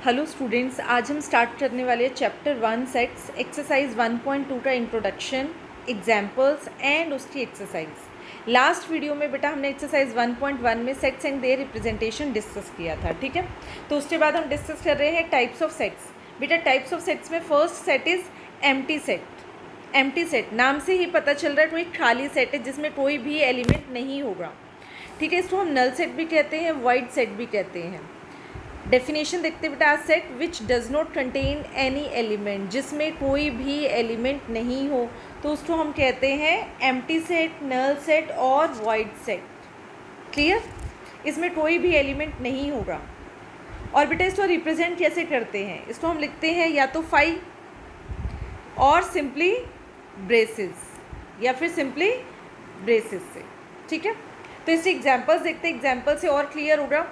Hello students, आज हम start करने वाले हैं चैप्टर 1 सेट्स, एक्सरसाइज 1.2 का इंट्रोडक्शन, एग्जाम्पल्स एंड उसकी एक्सरसाइज। लास्ट वीडियो में बेटा हमने एक्सरसाइज 1.1 में sets and their representation discuss किया था, ठीक है। तो उसके बाद हम डिस्कस कर रहे हैं टाइप्स ऑफ सेट्स। बेटा टाइप्स ऑफ सेट्स में first set is empty set. Empty set नाम से ही पता चल रहा है कोई खाली सेट है जिसमें कोई भी एलिमेंट नहीं होगा, ठीक है। इसको हम नल सेट भी कहते हैं, वाइड सेट भी कहते हैं। डेफिनेशन देखते बेटा, set which does not contain any element, जिसमें कोई भी एलिमेंट नहीं हो तो उसको हम कहते हैं एम्प्टी सेट, नल सेट और वॉइड सेट। क्लियर? इसमें कोई भी एलिमेंट नहीं होगा। और बेटा इसको रिप्रेजेंट कैसे करते हैं? इसको हम लिखते हैं या तो फाई और सिंपली ब्रेसेस, या फिर सिंपली ब्रेसेस से, ठीक है। तो इससे एग्जाम्पल्स देखते हैं, एग्जाम्पल से और क्लियर होगा।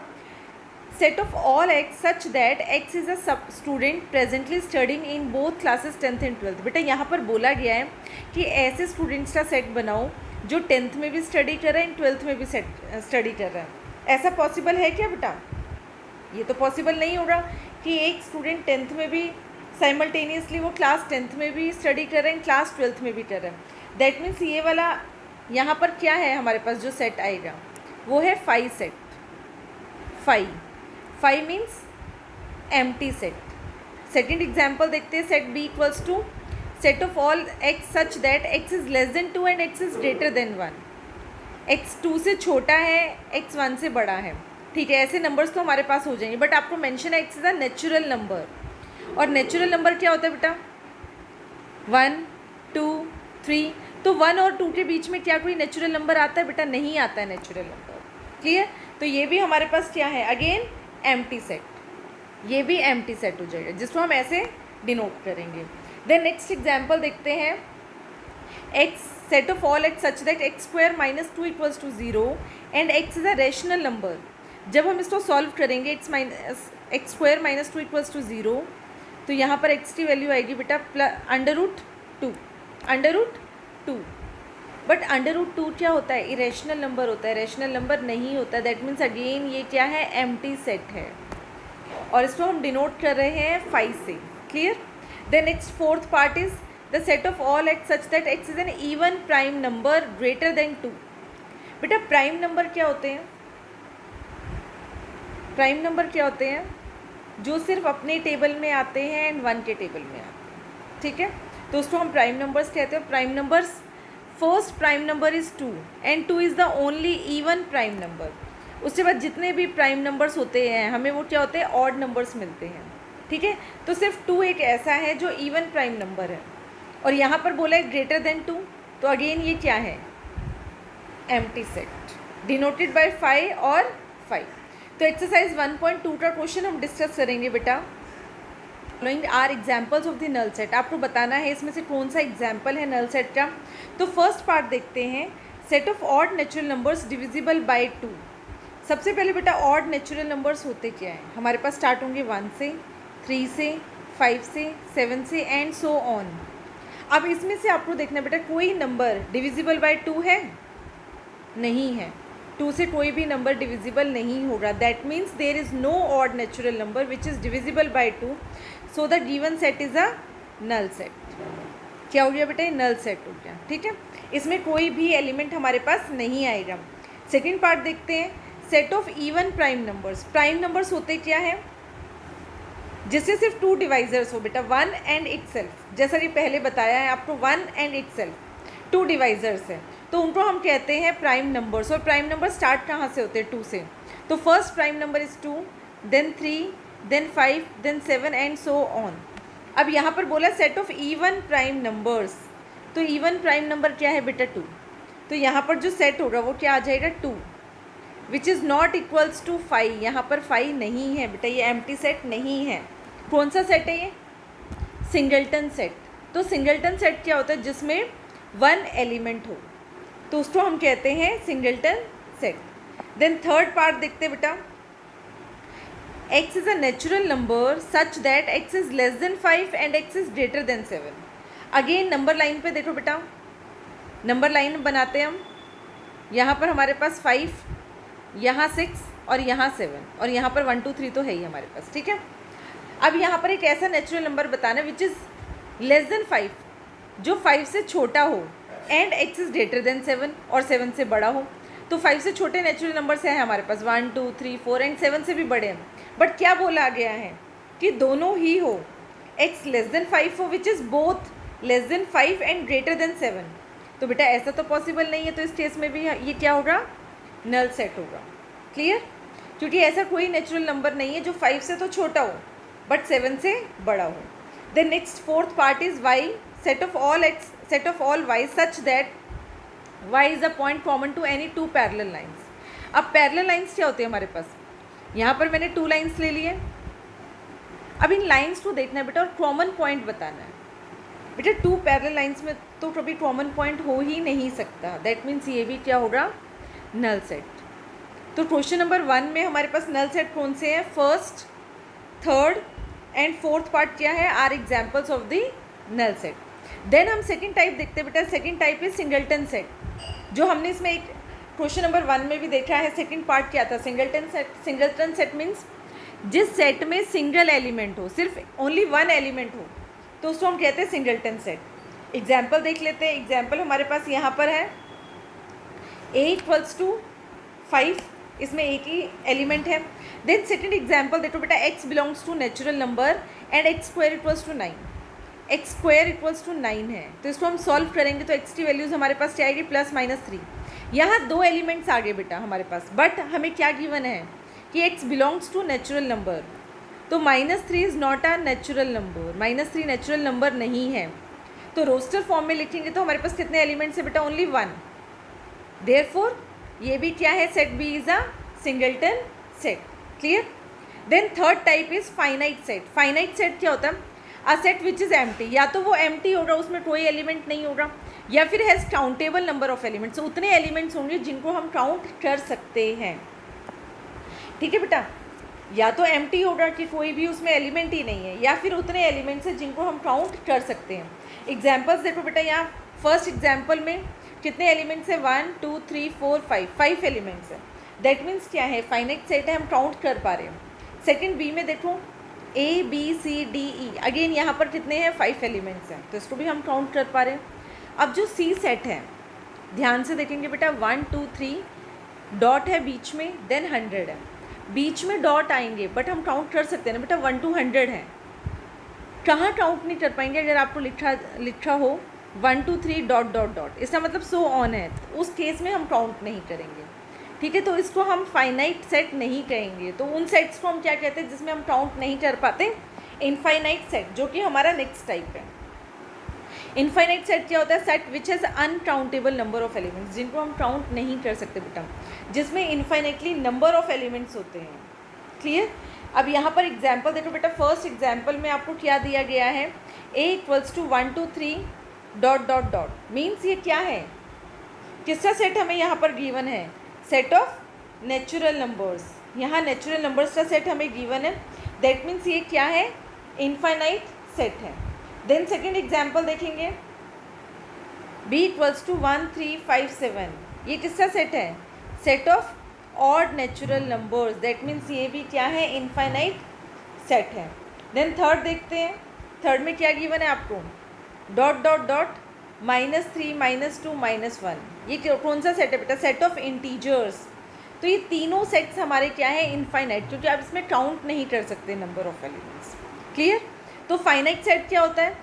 Set of all x such that x is a sub student presently studying in both classes 10th and 12th। बेटा यहाँ पर बोला गया है कि ऐसे स्टूडेंट्स का सेट बनाओ जो 10th में भी स्टडी कर रहे हैं, 12th में भी स्टडी कर रहे हैं। ऐसा पॉसिबल है क्या बेटा? ये तो पॉसिबल नहीं होगा कि एक स्टूडेंट 10th में भी साइमल्टेनियसली वो क्लास 10th में भी स्टडी कर रहे हैं, क्लास 12th में भी कर रहे हैं। दैट मीन्स ये वाला यहाँ पर क्या है हमारे पास जो सेट आएगा वो है phi set. Phi means empty set. Second example देखते हैं, set B equals to set of all x such that x is less than 2 and x is greater than 1। X 2 से छोटा है, एक्स 1 से बड़ा है, ठीक है। ऐसे नंबर्स तो हमारे पास हो जाएंगे, बट आपको मेंशन है x is a natural number. और नेचुरल नंबर क्या होता है बेटा? 1, 2, 3। तो 1 और 2 के बीच में क्या कोई नेचुरल नंबर आता है बेटा? नहीं आता है नेचुरल नंबर। क्लियर? तो ये भी हमारे पास क्या है? Again empty set. ये भी एम्प्टी सेट हो जाएगा जिसको हम ऐसे डिनोट करेंगे। देन नेक्स्ट एग्जाम्पल देखते हैं, x set of all x such that x square minus 2 equals to 0 and x is a rational number. जब हम इसको सॉल्व करेंगे x square minus 2 equals to 0, तो यहाँ पर एक्स की वैल्यू आएगी बेटा √2। √2। बट √2 क्या होता है? इरेशनल नंबर होता है, रेशनल नंबर नहीं होता। दैट मीन्स अगेन ये क्या है? एम्प्टी सेट है, और इसको हम डिनोट कर रहे हैं फाई से। Clear? Then next fourth part is the set of all x such that x is an even prime number greater than 2। बेटा प्राइम नंबर क्या होते हैं? प्राइम नंबर क्या होते हैं? जो सिर्फ अपने टेबल में आते हैं एंड 1 के टेबल में आते हैं, ठीक है। तो उसको हम प्राइम नंबर्स कहते हैं। Prime numbers, first prime number is 2 and 2 is the only even prime number. उसके बाद जितने भी प्राइम नंबर्स होते हैं हमें वो क्या होते हैं? ऑड नंबर्स मिलते हैं, ठीक है। तो सिर्फ 2 एक ऐसा है जो इवन प्राइम नंबर है। और यहाँ पर बोला है ग्रेटर देन 2, तो अगेन ये क्या है? Empty set, denoted by phi और फाई। तो एक्सरसाइज 1.2 का क्वेश्चन हम डिस्कस करेंगे बेटा। Following are examples of the null set. आपको बताना है इसमें से कौन सा एग्जाम्पल है नल सेट का। तो फर्स्ट पार्ट देखते हैं, set of odd natural numbers divisible by 2। सबसे पहले बेटा ऑड नेचुरल नंबर्स होते क्या हैं? हमारे पास स्टार्ट होंगे 1 से, 3 से, 5 से, 7 से एंड सो ऑन। अब इसमें से आपको देखना बेटा कोई नंबर डिविजिबल बाय 2 है? नहीं है। 2 से कोई भी नंबर डिविजिबल नहीं होगा। That means there is no odd natural number which is divisible by 2, so the given set is a null set. क्या हो गया बेटा? नल सेट हो गया, ठीक है। इसमें कोई भी एलिमेंट हमारे पास नहीं आएगा। सेकेंड पार्ट देखते हैं, set of even prime numbers. Prime numbers होते क्या है? जिससे सिर्फ 2 डिवाइजर्स हो बेटा, 1 एंड इटसेल्फ। जैसा कि पहले बताया है आपको, 1 एंड इटसेल्फ 2 डिवाइजर्स हैं, तो उनको हम कहते हैं प्राइम नंबर्स। और प्राइम नंबर स्टार्ट कहाँ से होते हैं? 2 से। तो first prime number is 2, then 3, then 5, then 7 and so on. अब यहाँ पर बोला set of even prime numbers, तो इवन प्राइम नंबर क्या है बेटा? 2। तो यहाँ पर जो सेट होगा वो क्या आ जाएगा? 2 which is not equals to 5। यहाँ पर 5 नहीं है बेटा, ये एम्प्टी सेट नहीं है। कौन सा सेट है ये? Singleton set. तो सिंगल्टन सेट क्या होता है? जिसमें 1 एलिमेंट हो, तो उसको हम कहते हैं singleton set. Then third part देखते हैं बेटा, x is a natural number such that x is less than 5 and x is greater than 7। Again number line पे देखो बेटा, नंबर लाइन बनाते हैं हम। यहाँ पर हमारे पास 5, यहाँ 6 और यहाँ 7, और यहाँ पर 1 2 3 तो है ही हमारे पास, ठीक है। अब यहाँ पर एक ऐसा नेचुरल नंबर बताना विच इज़ लेस देन 5, जो 5 से छोटा हो, and x is greater than 7 और 7 से बड़ा हो। तो 5 से छोटे नेचुरल नंबर्स हैं हमारे पास 1 2 3 4 एंड 7 से भी बड़े हैं। बट क्या बोला गया है कि दोनों ही हो, x लेस देन 5 हो which is both less than 5 and greater than 7। तो बेटा ऐसा तो पॉसिबल नहीं है, तो इस केस में भी ये क्या होगा, नल सेट होगा। क्लियर? क्योंकि ऐसा कोई नेचुरल नंबर नहीं है जो 5 से तो छोटा हो बट 7 से बड़ा हो। Then next fourth part is y, set of all x, set of all y such that y is a point common to any two parallel lines. अब पैरेलल लाइंस क्या होती है हमारे पास, यहाँ पर मैंने 2 लाइंस ले लिए। अब इन लाइंस को देखना है बेटा और कॉमन पॉइंट बताना है। बेटा 2 पैरेलल लाइंस में तो कभी कॉमन पॉइंट हो ही नहीं सकता, दैट मीन्स ये भी क्या होगा, नल सेट। तो क्वेश्चन नंबर 1 में हमारे पास नल सेट कौन से हैं, first, third and fourth part क्या है, are examples of the null set. Then हम सेकेंड टाइप देखते हैं बेटा, second type is singleton set, जो हमने इसमें एक क्वेश्चन नंबर 1 में भी देखा है। सेकेंड पार्ट क्या था, singleton set. Singleton set means जिस सेट में सिंगल एलिमेंट हो, सिर्फ ओनली 1 एलिमेंट हो, तो उसको हम कहते हैं सिंगलटन सेट। एग्जाम्पल देख लेते हैं। एग्जाम्पल हमारे पास यहाँ पर है a = 5, इसमें एक ही एलिमेंट है। देन सेकेंड एग्जाम्पल देखो बेटा, x belongs to natural number and x² = 9, x² = 9 है। तो इसको हम सॉल्व करेंगे तो x की वैल्यूज़ हमारे पास क्या आएगी, +-3। यहाँ 2 एलिमेंट्स आ गए बेटा हमारे पास, बट हमें क्या गिवन है कि x belongs to natural number, तो -3 is not a natural number, -3 natural number नहीं है। तो रोस्टर फॉर्म में लिखेंगे तो हमारे पास कितने एलिमेंट्स है बेटा, ओनली 1। देयरफॉर ये भी क्या है, set B is a singleton set. Clear? Then third type is finite set. Finite set क्या होता है, a set which is empty, या तो वो एम्प्टी होगा, उसमें कोई एलिमेंट नहीं होगा, या फिर has countable number of elements, उतने एलिमेंट्स होंगे जिनको हम काउंट कर सकते हैं। ठीक है बेटा, या तो एम्प्टी होगा कि कोई भी उसमें एलिमेंट ही नहीं है, या फिर उतने एलिमेंट्स हैं जिनको हम काउंट कर सकते हैं। एग्जाम्पल्स देखो बेटा, यहाँ फर्स्ट एग्जाम्पल में कितने एलिमेंट्स हैं, 1 2 3 4 5 एलिमेंट्स हैं। दैट मीन्स क्या है, फाइनाइट सेट है, हम काउंट कर पा रहे हैं। सेकेंड बी में देखो A B C D E, again यहाँ पर कितने हैं, 5 एलिमेंट्स हैं, तो इसको भी हम काउंट कर पा रहे हैं। अब जो C सेट है, ध्यान से देखेंगे बेटा, 1 2 3 डॉट है बीच में, देन 100 है, बीच में डॉट आएंगे बट हम काउंट कर सकते हैं ना बेटा, 1 to 100 है। कहाँ काउंट नहीं कर पाएंगे, अगर आपको लिखा हो 1 2 3 डॉट डॉट डॉट, इसका मतलब सो ऑन है, तो उस केस में हम काउंट नहीं करेंगे। ठीक है, तो इसको हम फाइनाइट सेट नहीं कहेंगे। तो उन सेट्स को हम क्या कहते हैं जिसमें हम काउंट नहीं कर पाते, इनफाइनाइट सेट, जो कि हमारा नेक्स्ट टाइप है। इनफाइनाइट सेट क्या होता है, set which has uncountable number of elements, जिनको हम काउंट नहीं कर सकते बेटा, जिसमें इनफाइनाइटली नंबर ऑफ एलिमेंट्स होते हैं। क्लियर? अब यहाँ पर एग्जाम्पल देखो बेटा, फर्स्ट एग्जाम्पल में आपको क्या दिया गया है, a = 1 2 3 dot dot dot, means ये क्या है, किसका सेट हमें यहाँ पर गिवन है, सेट ऑफ नेचुरल नंबर्स। यहाँ नेचुरल नंबर्स का सेट हमें गिवन है, दैट मीन्स ये क्या है, इनफाइनाइट सेट है। देन सेकेंड एग्जाम्पल देखेंगे, b = 1 3 5 7, ये किसका सेट है, set of odd natural numbers, that means ये भी क्या है, इनफाइनाइट सेट है। देन थर्ड देखते हैं, थर्ड में क्या गिवन है आपको, डॉट डॉट डॉट -3 -2 -1, ये कौन सा सेट है बेटा, सेट ऑफ इंटीजर्स। तो ये तीनों सेट्स हमारे क्या है, इनफाइनाइट, क्योंकि आप इसमें काउंट नहीं कर सकते नंबर ऑफ एलिमेंट्स। क्लियर? तो फाइनाइट सेट क्या होता है,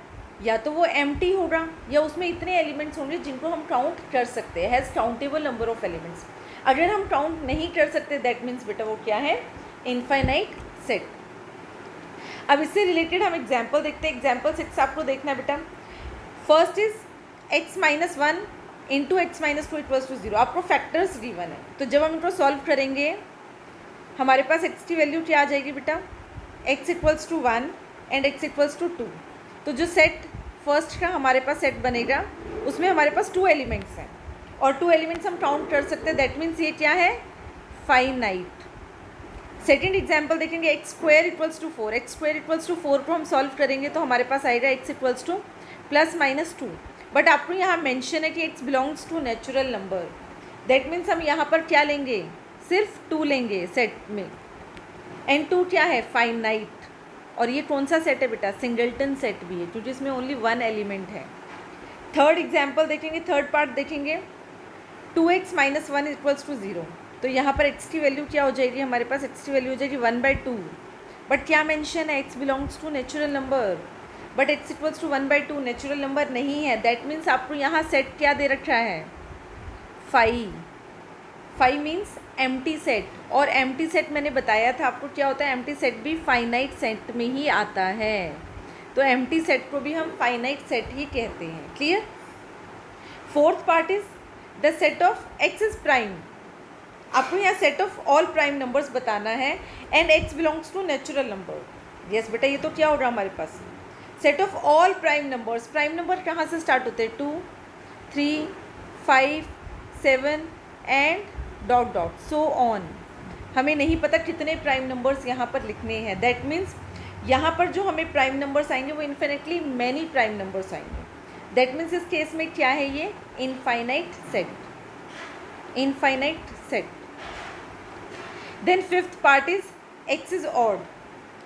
या तो वो एम्प्टी होगा, या उसमें इतने एलिमेंट्स होंगे जिनको हम काउंट कर सकते हैं, has countable number of elements. अगर हम काउंट नहीं कर सकते, दैट मीन्स बेटा वो क्या है, इनफाइनाइट सेट। अब इससे रिलेटेड हम एग्जाम्पल देखते हैं। एग्जाम्पल 6 आपको देखना है बेटा। फर्स्ट इज x - 1 × x - 2 = 0, आपको फैक्टर्स गिवन है, तो जब हम इनको सॉल्व करेंगे हमारे पास x की वैल्यू क्या आ जाएगी बेटा, x = 1 एंड x = 2। तो जो सेट फर्स्ट का हमारे पास सेट बनेगा, उसमें हमारे पास 2 एलिमेंट्स हैं, और 2 एलिमेंट्स हम काउंट कर सकते हैं, दैट मीन्स ये क्या है, फाइनाइट। सेकेंड एग्जाम्पल देखेंगे, x² = 4, x² = 4 को हम सॉल्व करेंगे तो हमारे पास आएगा x = +-2, बट आपको यहाँ मेंशन है कि x belongs to natural number, that means हम यहाँ पर क्या लेंगे, सिर्फ 2 लेंगे सेट में, एंड 2 क्या है, फाइनाइट। और ये कौन सा सेट है बेटा, सिंगल्टन सेट भी है क्योंकि इसमें ओनली वन एलिमेंट है। थर्ड एग्जाम्पल देखेंगे, थर्ड पार्ट देखेंगे, 2x - 1 = 0। तो यहाँ पर x की वैल्यू क्या हो जाएगी हमारे पास, x की वैल्यू हो जाएगी 1/2। बट क्या मेंशन है, x belongs to natural number, but x = 1/2 natural number नहीं है। दैट मीन्स आपको यहाँ सेट क्या दे रखा है, 5। 5 मीन्स एम्प्टी सेट, और एम्प्टी सेट मैंने बताया था आपको क्या होता है, एम्प्टी सेट भी फाइनाइट सेट में ही आता है। तो एम्प्टी सेट को भी हम फाइनाइट सेट ही कहते हैं। Clear. Fourth part is the set of x is prime. आपको यहाँ set of all prime numbers बताना है and x belongs to natural number. Yes बेटा, ये तो क्या होगा हमारे पास, set of all prime numbers. Prime number कहाँ से स्टार्ट होते हैं, 2, 3, 5, 7 एंड ... सो ऑन। हमें नहीं पता कितने प्राइम नंबर्स यहाँ पर लिखने हैं। दैट मीन्स यहाँ पर जो हमें प्राइम नंबर्स आएंगे वो इन्फिनिटली मैनी प्राइम नंबर्स आएंगे। दैट मीन्स इस केस में क्या है, ये infinite set, infinite set. Then fifth part is x is odd.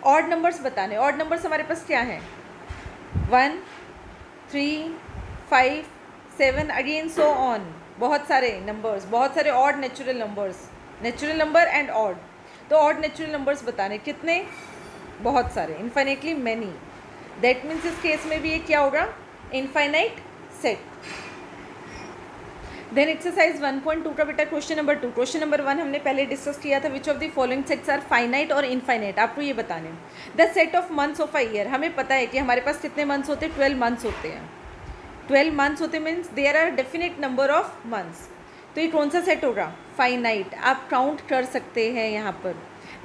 Odd numbers बताने, ऑड नंबर्स हमारे पास क्या है, 1, 3, 5, 7 अगेन सो ऑन। बहुत सारे नंबर्स, बहुत सारे odd natural numbers, natural number and odd. तो ऑड नेचुरल नंबर्स बताने कितने, बहुत सारे, इनफाइनाइटली मैनी। दैट मीन्स इस केस में भी ये क्या होगा, इनफाइनाइट सेट। देन एक्सरसाइज 1.2 का बेटा क्वेश्चन नंबर 2। क्वेश्चन नंबर 1 हमने पहले डिस्कस किया था, which of the following sets are finite और इनफाइनाइट। आपको ये बताने, the set of months of a year. हमें पता है कि हमारे पास कितने मंथ्स होते हैं, 12 मंथ्स होते हैं। 12 मंथ्स होते means there are definite number of months. तो ये कौन सा सेट होगा, फाइनाइट। आप काउंट कर सकते हैं यहाँ पर।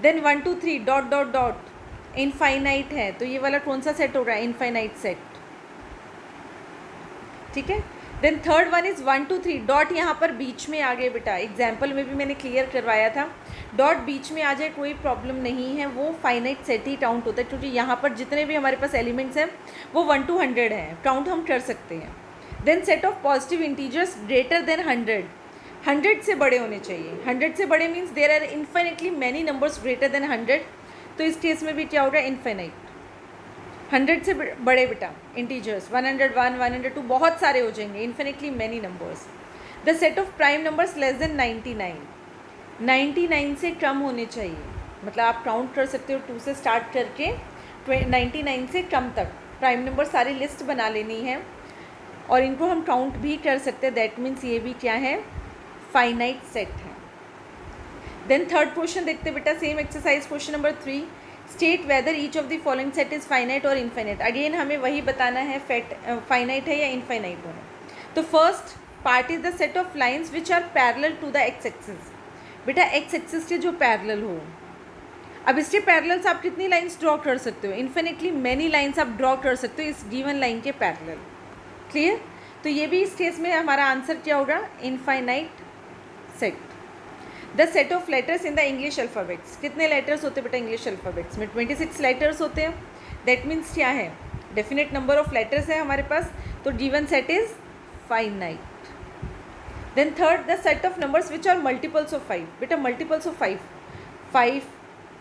देन 1, 2, 3... इनफाइनाइट है, तो ये वाला कौन सा सेट होगा, इनफाइनाइट सेट। ठीक है। Then third one is 1, 2, 3 dot यहाँ पर बीच में आ गए बेटा। एग्जाम्पल में भी मैंने क्लियर करवाया था, डॉट बीच में आ जाए कोई प्रॉब्लम नहीं है, वो फाइनाइट सेट ही काउंट होता है क्योंकि यहाँ पर जितने भी हमारे पास एलिमेंट्स हैं वो 1 to 100 हैं, काउंट हम कर सकते हैं। Then set of positive integers greater than 100, 100 से बड़े होने चाहिए। 100 से बड़े means there are infinitely many numbers greater than 100। तो इस केस में भी क्या होगा, इनफाइनाइट। 100 से बड़े बेटा इंटीजर्स 101, 102 बहुत सारे हो जाएंगे, infinitely many numbers. The set of prime numbers less than 99, 99 से कम होने चाहिए। मतलब आप काउंट कर सकते हो 2 से स्टार्ट करके 99 से कम तक प्राइम नंबर सारी लिस्ट बना लेनी है और इनको हम काउंट भी कर सकते हैं। दैट मीन्स ये भी क्या है, फाइनाइट सेट है। देन थर्ड क्वेश्चन देखते बेटा, same exercise question number 3। State whether each of the following set is finite और इनफाइनाइट। अगेन हमें वही बताना है फाइनाइट है या इनफाइनाइट होना। तो first part is the set of lines which are parallel to the x axis. बेटा एक्स एक्सिस के जो पैरेलल हो, अब इसके पैरेलल्स आप कितनी लाइन्स ड्रॉ कर सकते हो, इन्फिनिटली मैनी लाइन्स आप ड्रॉ कर सकते हो इस गिवन लाइन के पैरेलल। क्लियर। तो ये भी इस केस में हमारा आंसर क्या होगा, infinite set. The set of letters in the English alphabets. कितने लेटर्स होते हैं बेटा इंग्लिश अल्फ़ाबेट्स में, 26 लेटर्स होते हैं। दैट मीन्स क्या है, डेफिनेट नंबर ऑफ लेटर्स है हमारे पास, तो given set is finite. Then third, the set of numbers which are multiples of 5। बेटा मल्टीपल्स ऑफ 5, 5,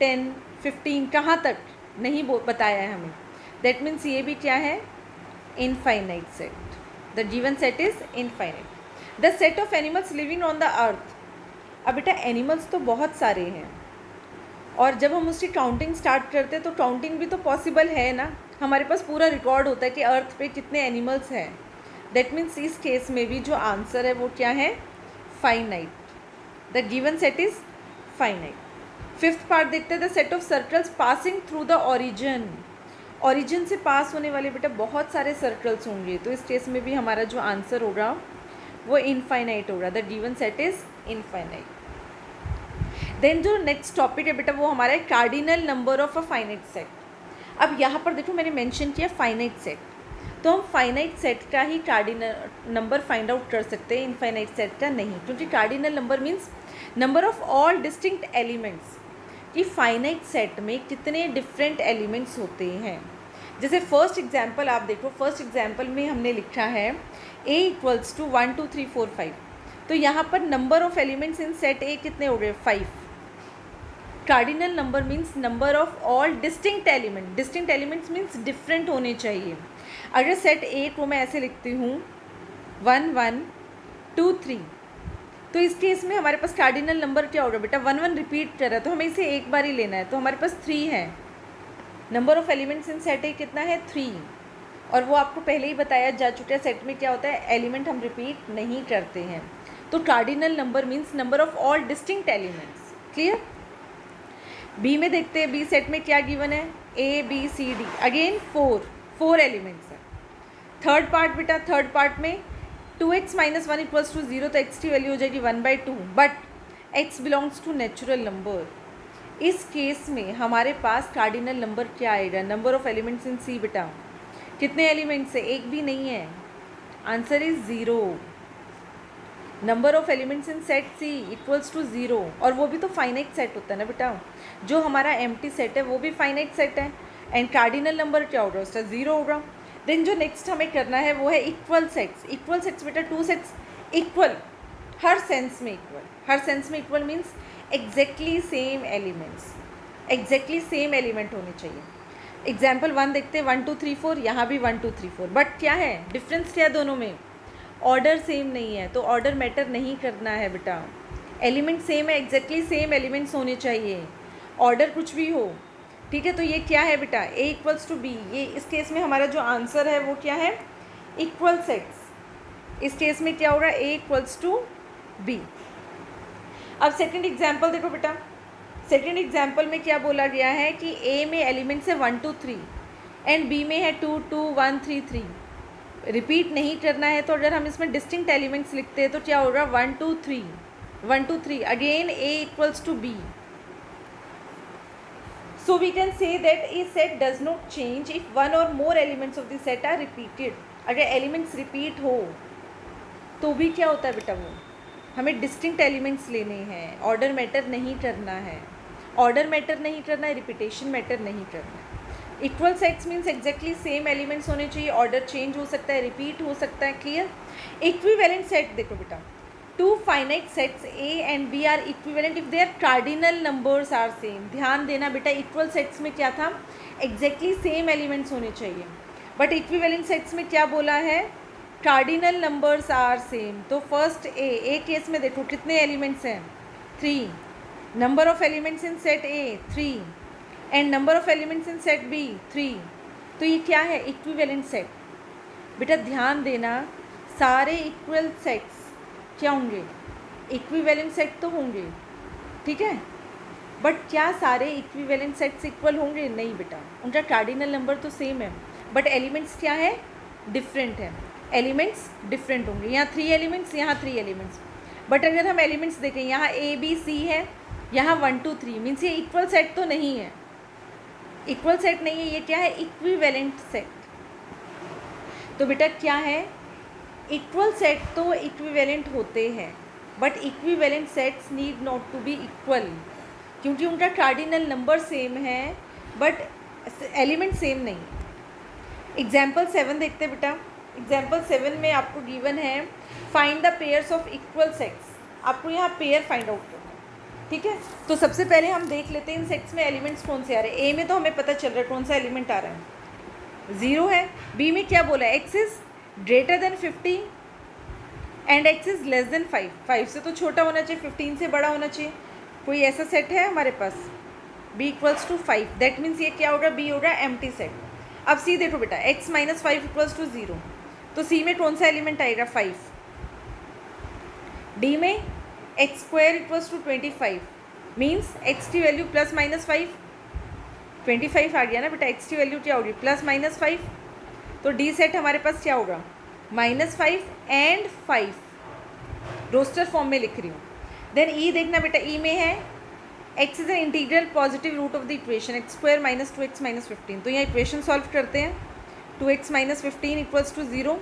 10, 15 कहाँ तक नहीं बताया है हमें। दैट मीन्स ये भी क्या है, infinite set. The given set is infinite. The set of animals living on the earth. अब बेटा एनिमल्स तो बहुत सारे हैं और जब हम उसकी काउंटिंग स्टार्ट करते हैं तो काउंटिंग भी तो पॉसिबल है ना, हमारे पास पूरा रिकॉर्ड होता है कि अर्थ पे कितने एनिमल्स हैं। दैट मीन्स इस केस में भी जो आंसर है वो क्या है, finite. The given set is finite. Fifth part देखते हैं, the set of circles passing through the origin. Origin से पास होने वाले बेटा बहुत सारे सर्कल्स होंगे, तो इस केस में भी हमारा जो आंसर होगा वो इनफाइनाइट होगा। The given set is infinite. Then जो नेक्स्ट टॉपिक है बेटा वो हमारा है cardinal number of a finite set. अब यहाँ पर देखो मैंने मेंशन किया फाइनाइट सेट, तो हम फाइनाइट सेट का ही कार्डिनल नंबर फाइंड आउट कर सकते हैं, इनफाइनाइट सेट का नहीं, क्योंकि cardinal number means number of all distinct elements, कि फाइनाइट सेट में कितने डिफरेंट एलिमेंट्स होते हैं। जैसे फर्स्ट एग्जाम्पल आप देखो, फर्स्ट एग्जाम्पल में हमने लिखा है a = 1, 2, 3, 4, 5। तो यहाँ पर number of elements in set ए कितने हो गए, 5। Cardinal number means number of all distinct element, distinct elements means different होने चाहिए। अगर सेट ए को मैं ऐसे लिखती हूँ 1 1 2 3, तो इस केस में हमारे पास कार्डिनल नंबर क्या होगा बेटा, 1 1 रिपीट कर रहा है तो हमें इसे एक बार ही लेना है, तो हमारे पास 3 है। Number of elements in set ए कितना है 3, और वो आपको पहले ही बताया जा चुका है सेट में क्या होता है, एलिमेंट हम रिपीट नहीं करते हैं। तो cardinal number means number of all distinct elements. Clear. B में देखते हैं, बी सेट में क्या गिवन है, A B C D, again 4 elements है। थर्ड पार्ट बेटा, थर्ड पार्ट में 2x - 1 = 0, तो x की वैल्यू हो जाएगी 1/2, but x belongs to natural number. इस केस में हमारे पास कार्डिनल नंबर क्या आएगा, number of elements in C बेटा, कितने एलिमेंट्स है, एक भी नहीं है, answer is 0। Number of elements in set C = 0, और वो भी तो फाइनाइट सेट होता है ना बेटा, जो हमारा एम्प्टी सेट है वो भी फाइनाइट सेट है, एंड कार्डिनल नंबर क्या होगा उसका 0 होगा। देन जो नेक्स्ट हमें करना है वो है इक्वल सेट्स। इक्वल सेट्स बेटा 2 सेट्स इक्वल, हर सेंस में इक्वल, हर सेंस में equal means exactly same elements, exactly same element होने चाहिए। एग्जाम्पल 1 देखते हैं, 1 2 3 4, यहाँ भी 1 2 3 4, बट क्या है डिफरेंस, क्या है दोनों में, ऑर्डर सेम नहीं है, तो ऑर्डर मैटर नहीं करना है बेटा, एलिमेंट सेम है, एग्जैक्टली सेम एलिमेंट्स होने चाहिए, ऑर्डर कुछ भी हो। ठीक है, तो ये क्या है बेटा, A = B, ये इस केस में हमारा जो आंसर है वो क्या है, इक्वल सेट्स। इस केस में क्या होगा, A = B। अब सेकंड एग्जाम्पल देखो बेटा, सेकंड एग्जाम्पल में क्या बोला गया है कि A में एलिमेंट्स है 1 2 3 एंड B में है 2 2 1 3 3, रिपीट नहीं करना है, तो अगर हम इसमें डिस्टिंक्ट एलिमेंट्स लिखते हैं तो क्या होगा 1 2 3 1 2 3, again A = B। So we can say that a set does not change if one or more elements of the set are repeated. अगर एलिमेंट्स रिपीट हो तो भी क्या होता है बेटा, वो हमें डिस्टिंक्ट एलिमेंट्स लेने हैं, ऑर्डर मैटर नहीं करना है, ऑर्डर मैटर नहीं करना है, रिपीटेशन मैटर नहीं करना है। Equal sets means exactly same elements होने चाहिए, ऑर्डर चेंज हो सकता है, रिपीट हो सकता है। क्लियर। इक्विवेलेंट सेट देखो बेटा, two finite sets A and B are equivalent if their cardinal numbers are same। ध्यान देना बेटा, इक्वल सेट्स में क्या था, एग्जैक्टली सेम एलिमेंट्स होने चाहिए, बट इक्विवेलेंट सेट्स में क्या बोला है, कार्डिनल नंबर्स आर सेम। तो फर्स्ट ए केस में देखो कितने एलिमेंट्स हैं, 3, number of elements in set A 3 and number of elements in set B 3, तो ये क्या है, इक्विवेलेंट सेट। बेटा ध्यान देना, सारे इक्वल सेट्स क्या होंगे, इक्विवेलेंट सेट तो होंगे, ठीक है, बट क्या सारे इक्विवेलेंट सेट्स इक्वल होंगे, नहीं बेटा, उनका कार्डिनल नंबर तो सेम है, बट एलिमेंट्स क्या है, डिफरेंट है, एलिमेंट्स डिफरेंट होंगे। यहाँ 3 एलिमेंट्स, यहाँ 3 एलिमेंट्स, बट अगर हम एलिमेंट्स देखें, यहाँ A B C है, यहाँ 1 2 3, मीन्स ये इक्वल सेट तो नहीं है, इक्वल सेट नहीं है, ये क्या है, इक्विवेलेंट सेट। तो बेटा क्या है, इक्वल सेट तो इक्विवेलेंट होते हैं, but equivalent sets need not to be equal, क्योंकि उनका कार्डिनल नंबर सेम है बट एलिमेंट सेम नहीं। एग्जाम्पल 7 देखते हैं बेटा, एग्जाम्पल 7 में आपको गिवन है find the pairs of equal sets, आपको यहाँ पेयर फाइंड आउट करना है। ठीक है, तो सबसे पहले हम देख लेते हैं इन सेट्स में एलिमेंट्स कौन से आ रहे हैं। ए में तो हमें पता चल रहा है कौन सा एलिमेंट आ रहा है, 0 है। बी में क्या बोला है, x is greater then 50 and x is less than 5, 5 से तो छोटा होना चाहिए, 15 से बड़ा होना चाहिए। कोई ऐसा सेट है हमारे पास, b = 5, दैट मीन्स ये क्या होगा, b होगा एम्प्टी सेट। अब c देखो बेटा, x - 5 = 0, तो c में कौन सा एलिमेंट आएगा, 5। d में x² = 25, मीन्स x की वैल्यू +- 5, 25 आ गया ना बेटा, x की वैल्यू क्या होगी, +- 5, तो डी सेट हमारे पास क्या होगा, -5 एंड 5, रोस्टर फॉर्म में लिख रही हूँ। देन ई देखना बेटा, ई में है x is an integral positive root of the equation x² - 2x - 15, तो यहाँ इक्वेशन सॉल्व करते हैं। 2x - 15 = 0,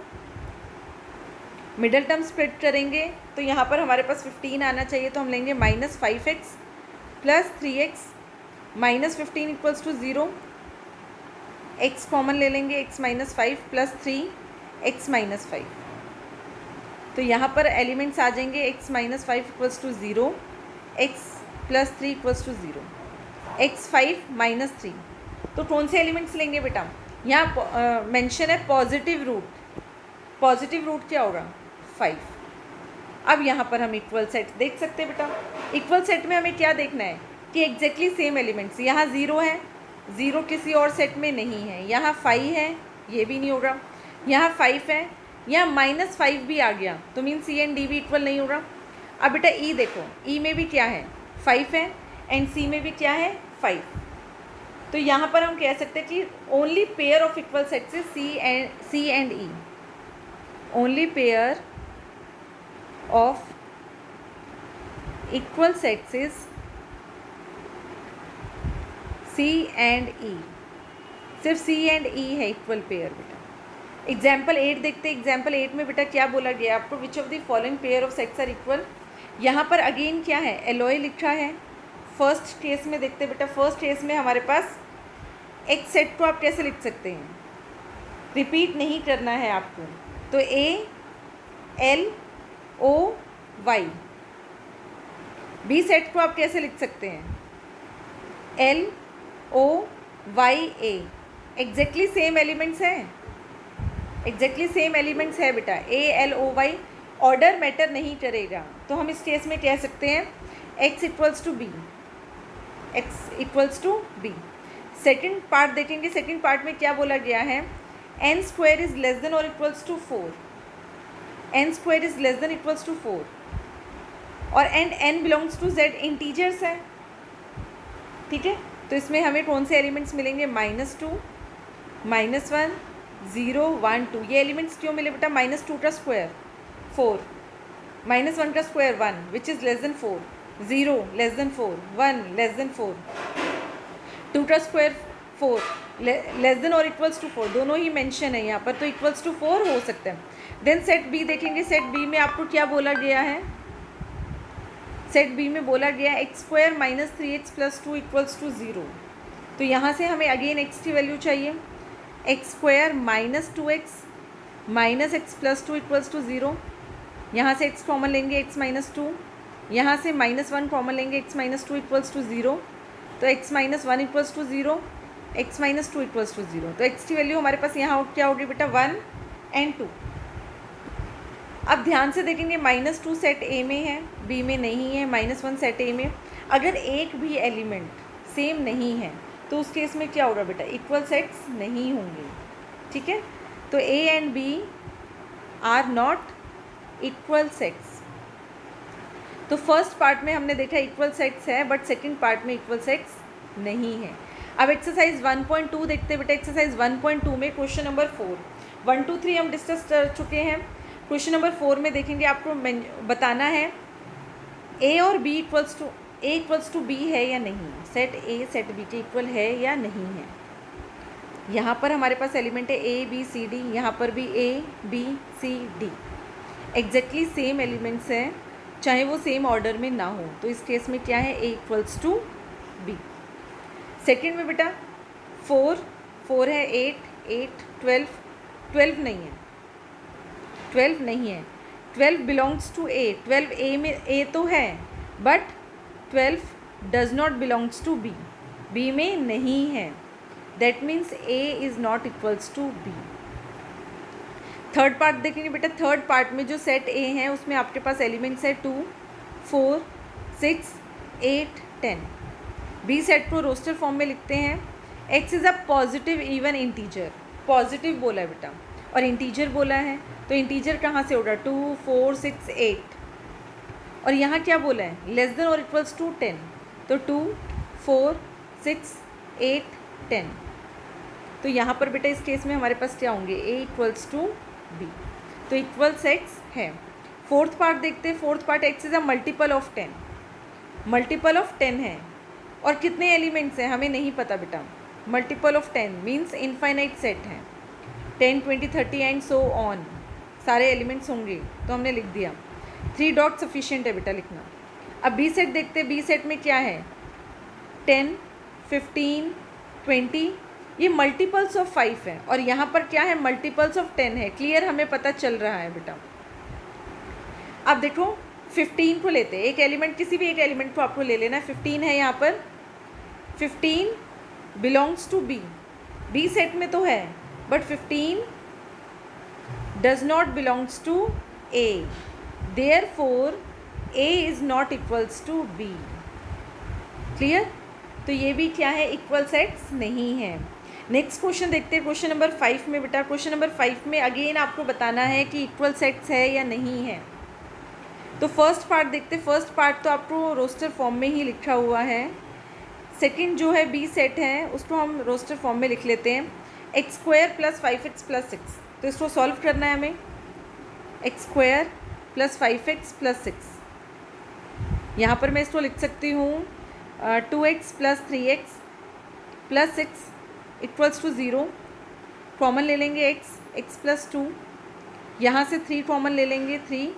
मिडल टर्म स्प्लिट करेंगे तो यहाँ पर हमारे पास 15 आना चाहिए, तो हम लेंगे -5x + 3x -15 = 0, x कॉमन ले लेंगे, x - 5 + 3 x - 5, तो यहाँ पर एलिमेंट्स आ जाएंगे x - 5 = 0, x + 3 = 0। x5 -3। तो कौन से एलिमेंट्स लेंगे बेटा? यहाँ मेंशन है पॉजिटिव रूट। पॉजिटिव रूट क्या होगा? 5। अब यहाँ पर हम इक्वल सेट देख सकते हैं बेटा। इक्वल सेट में हमें क्या देखना है कि एग्जैक्टली सेम एलिमेंट्स। यहाँ 0 है, 0 किसी और सेट में नहीं है। यहाँ 5 है, ये भी नहीं होगा। यहाँ 5 है, यहाँ -5 भी आ गया, तो मीन सी एंड डी भी इक्वल नहीं होगा। अब बेटा ई देखो, ई में भी क्या है? 5 है, एंड सी में भी क्या है? 5। तो यहाँ पर हम कह सकते हैं कि only pair of equal sets is C and E. Only pair of equal sets is C and E. सिर्फ सी एंड ई है इक्वल पेयर बेटा। एग्जाम्पल 8 देखते हैं। एग्जाम्पल 8 में बेटा क्या बोला गया आपको? Which of the following pair of sets are equal. यहाँ पर अगेन क्या है? एलॉय लिखा है। फर्स्ट केस में देखते हैं बेटा। फर्स्ट केस में हमारे पास एक सेट को आप कैसे लिख सकते हैं? रिपीट नहीं करना है आपको। तो ALOY। बी सेट को आप कैसे लिख सकते हैं? LOYA। एग्जैक्टली सेम एलिमेंट्स हैं, एग्जैक्टली सेम एलिमेंट्स है बेटा। ALOY। ऑर्डर मैटर नहीं करेगा, तो हम इस केस में कह सकते हैं x equals to B. x equals to B. Second part देखेंगे। सेकेंड पार्ट में क्या बोला गया है? n square is less than or equals to 4। n square is less than equals to 4 और and n belongs to z। Integers है, ठीक है। तो इसमें हमें कौन से एलिमेंट्स मिलेंगे? -2, -1, 0, 1, 2। ये एलिमेंट्स क्यों मिले बेटा? -2 का स्क्वायर 4, -1 का square 1 which is less then 4, 0 less than 4, 1 less than 4, 2 का square 4 less than or equals to 4। दोनों ही मेंशन है यहाँ पर, तो इक्वल्स टू 4 हो सकते हैं। देन सेट बी देखेंगे। सेट बी में आपको क्या बोला गया है? सेट बी में बोला गया है x square -3x + 2 equals to 0। तो यहाँ से हमें अगेन x की वैल्यू चाहिए। x square -2x -x + 2 equals to 0। यहाँ से x कॉमन लेंगे, x -2। यहाँ से -1 कॉमन लेंगे, x -2 इक्वल्स टू 0। तो x -1 equals to 0, x -2 equals to 0। तो x की वैल्यू हमारे पास यहाँ क्या होगी बेटा? 1 and 2। अब ध्यान से देखेंगे, -2 सेट ए में है, बी में नहीं है। -1 सेट ए में। अगर एक भी एलिमेंट सेम नहीं है तो उस केस में क्या होगा बेटा? इक्वल सेट्स नहीं होंगे, ठीक है। तो A and B are not equal sets. तो फर्स्ट पार्ट में हमने देखा इक्वल सेट्स है, बट सेकंड पार्ट में इक्वल सेट्स नहीं है। अब एक्सरसाइज 1.2 देखते हैं बेटा। एक्सरसाइज 1.2 में क्वेश्चन नंबर 4, 1 2 3 हम डिस्कस कर चुके हैं। क्वेश्चन नंबर 4 में देखेंगे, आपको बताना है ए और बी इक्वल्स टू बी है या नहीं। सेट ए सेट बी के इक्वल है या नहीं है। यहाँ पर हमारे पास एलिमेंट है ए बी सी डी, यहाँ पर भी A B C D. Exactly same elements हैं, चाहे वो सेम ऑर्डर में ना हो। तो इस केस में क्या है? ए इक्वल्स टू बी। सेकेंड में बेटा 4 है, 8 12 12 नहीं है, 12 नहीं है। 12 बिलोंग्स टू ए। 12 ए में ए तो है, but 12 does not belongs to B. B में नहीं है, that means A is not equals to B. Third part देखेंगे बेटा। थर्ड पार्ट में जो सेट ए है उसमें आपके पास एलिमेंट्स है 2 4 6 8 10। बी सेट को रोस्टर फॉर्म में लिखते हैं। X is a positive even integer. Positive बोला है बेटा और इंटीजर बोला है, तो इंटीजर कहाँ से होगा? 2 4 6 8। और यहाँ क्या बोला है? Less than or equals to 10। तो 2 4 6 8 10। तो यहाँ पर बेटा इस केस में हमारे पास क्या होंगे? ए इक्वल्स टू बी। तो इक्वल सेट्स है। फोर्थ पार्ट देखते हैं। Fourth part x is a multiple of 10। Multiple of 10 है और कितने एलिमेंट्स हैं हमें नहीं पता बेटा। Multiple of 10 means infinite set है। 10 20 30 एंड सो ऑन सारे एलिमेंट्स होंगे, तो हमने लिख दिया। 3 डॉट सफिशिएंट है बेटा लिखना। अब बी सेट देखते हैं। बी सेट में क्या है? 10 15 20। ये मल्टीपल्स ऑफ 5 है और यहाँ पर क्या है? मल्टीपल्स ऑफ 10 है। क्लियर हमें पता चल रहा है बेटा। अब देखो 15 को लेते हैं। एक एलिमेंट, किसी भी एक एलिमेंट को आपको ले लेना है। 15 है यहाँ पर, 15 belongs to B, B set में तो है, but 15 does not belongs to A, therefore A is not equals to B. Clear? तो ये भी क्या है, इक्वल सेट्स नहीं है। नेक्स्ट क्वेश्चन देखते हैं, क्वेश्चन नंबर 5 में बेटा, क्वेश्चन नंबर 5 में अगेन आपको बताना है कि इक्वल सेट्स है या नहीं है। तो फर्स्ट पार्ट देखते, फर्स्ट पार्ट तो आपको रोस्टर फॉर्म में ही लिखा हुआ है। सेकंड जो है बी सेट है उसको हम रोस्टर फॉर्म में लिख लेते हैं, x square plus 5x plus 6। तो इसको सॉल्व करना है हमें, x square plus 5x plus 6। यहाँ पर मैं इसको लिख सकती हूँ 2x plus 3x plus 6 equals to 0। Common ले लेंगे x प्लस 2, यहाँ से 3 कॉमन ले लेंगे 3,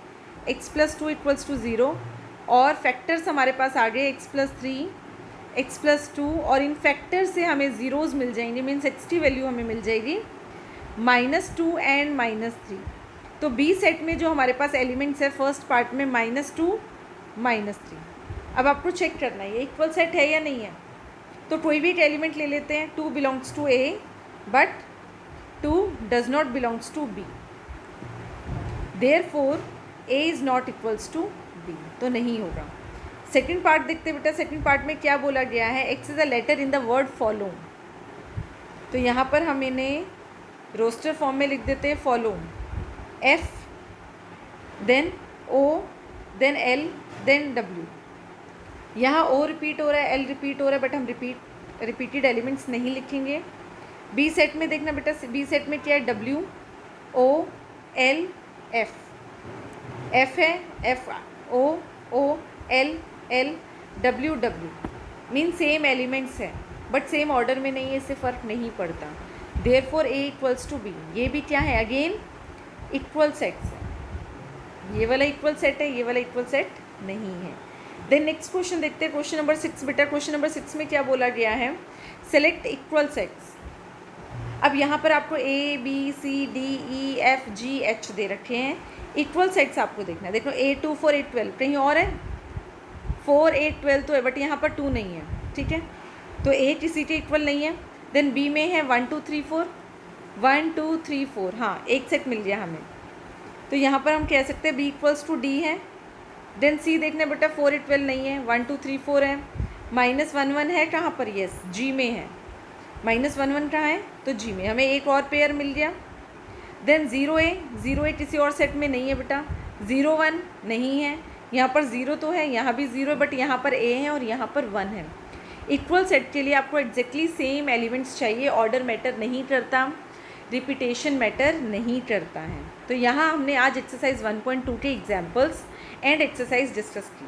x प्लस 2 इक्वल्स टू 0। और फैक्टर्स हमारे पास आ गए x प्लस 3, x प्लस 2, और इन फैक्टर से हमें ज़ीरोज़ मिल जाएंगे, मीन्स x की वैल्यू हमें मिल जाएगी -2 एंड -3। तो बी सेट में जो हमारे पास एलिमेंट्स है फर्स्ट पार्ट में -2 -3। अब आपको चेक करना है ये इक्वल सेट है या नहीं है। तो कोई भी एक एलिमेंट ले लेते हैं, 2 belongs to A but 2 does not belongs to B, therefore A is not equals to B, तो नहीं होगा। सेकंड पार्ट देखते बेटा, सेकंड पार्ट में क्या बोला गया है, x is a letter in the word follow. तो यहाँ पर हम इन्हें रोस्टर फॉर्म में लिख देते हैं, फॉलो, एफ देन ओ देन एल देन डब्ल्यू। यहाँ ओ रिपीट हो रहा है, एल रिपीट हो रहा है, बट हम रिपीटेड एलिमेंट्स नहीं लिखेंगे। बी सेट में देखना बेटा, बी सेट में क्या है, W O L F, F है, F O L L W W, mean same elements है बट सेम ऑर्डर में नहीं है, इससे फ़र्क नहीं पड़ता। Therefore A equals to B, ये भी क्या है, अगेन इक्वल सेट्स है। ये वाला इक्वल सेट है, ये वाला इक्वल सेट नहीं है। देन नेक्स्ट क्वेश्चन देखते हैं, क्वेश्चन नंबर 6 बेटा। क्वेश्चन नंबर 6 में क्या बोला गया है, सेलेक्ट इक्वल सेट्स। अब यहाँ पर आपको A B C D E F G H दे रखे हैं, इक्वल सेट्स आपको देखना है। देखो 8 2 4 8 12, कहीं और है 4 8 12 तो है, बट यहाँ पर 2 नहीं है, ठीक है, तो ए किसी के इक्वल नहीं है। देन बी में है 1 2 3 4, 1 2 3 4, हाँ एक सेट मिल गया हमें, तो यहाँ पर हम कह सकते हैं बी इक्वल्स टू डी है। देन सी देखने बेटा 4 8 12 नहीं है, 1 2 3 4 है, -1 1 है कहाँ पर, यस जी में है, -1 1 कहाँ है, तो जी में, हमें एक और पेयर मिल गया। देन 0 ए किसी और सेट में नहीं है बेटा, 0 1 नहीं है, यहाँ पर 0 तो है, यहाँ भी 0 है, बट यहाँ पर ए है और यहाँ पर 1 है। इक्वल सेट के लिए आपको एग्जैक्टली सेम एलिमेंट्स चाहिए, ऑर्डर मैटर नहीं करता, रिपीटेशन मैटर नहीं करता है। तो यहाँ हमने आज एक्सरसाइज 1.2 के एग्जाम्पल्स एंड एक्सरसाइज डिस्कस किए।